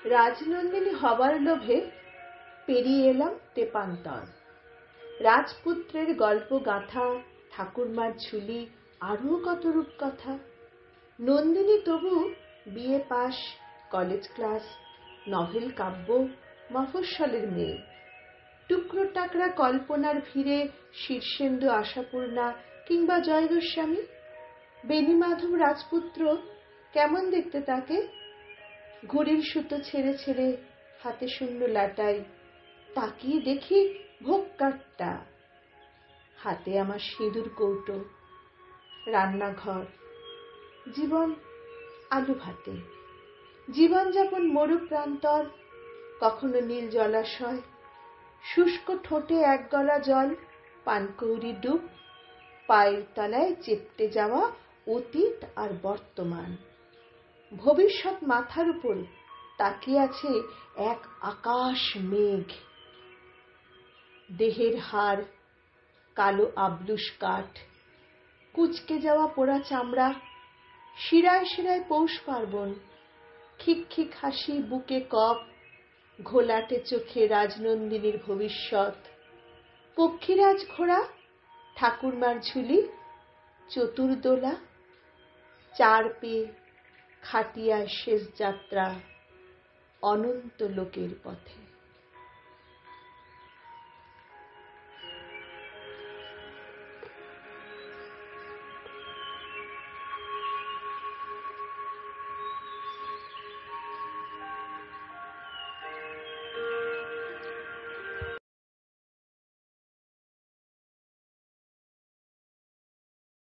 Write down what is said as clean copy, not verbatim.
রাজনন্দিনী হবার লোভে পেরিয়ে এলাম তেপান্তর। রাজপুত্রের গল্প গাথা, ঠাকুরমার ঝুলি, আরও কত রূপকথা। নন্দিনী তবু BA pass, college class, novel কাব্য, মফস্বলের মেয়ে। টুকরো টাকরা কল্পনার ভিড়ে শীর্ষেন্দু আশাপূর্ণা কিংবা জয় গোস্বামী। বেণীমাধব রাজপুত্র কেমন দেখতে তাকে, ঘুড়ির সুতো ছেড়ে ছেড়ে হাতে শূন্য লাটাই, তাকিয়ে দেখি ভোক্কারটা, হাতে আমার সিঁদুর কৌটো। রান্নাঘর, জীবন আলু ভাতে। জীবনযাপন মরু প্রান্তর, কখনো নীল জলাশয়, শুষ্ক ঠোঁটে এক গলা জল, পানকৌড়ি ডুব, পায়ের তলায় চেপটে যাওয়া অতীত আর বর্তমান। ভবিষ্যৎ মাথার উপর তাকিয়ে আছে এক আকাশ মেঘ। দেহের হাড়, কালো আবলুস কাঠ, কুঁচকে যাওয়া পোড়া চামড়া, শিরায় শিরায় পৌষ পার্বণ, খিক খিক হাসি, বুকে কপ, ঘোলাটে চোখে রাজনন্দিনীর ভবিষ্যৎ। পক্ষীরাজ ঘোড়া, ঠাকুরমার ঝুলি, চতুর্দোলা, চার পেয়ে খাটিয়ায় শেষ যাত্রা অনন্ত লোকের পথে।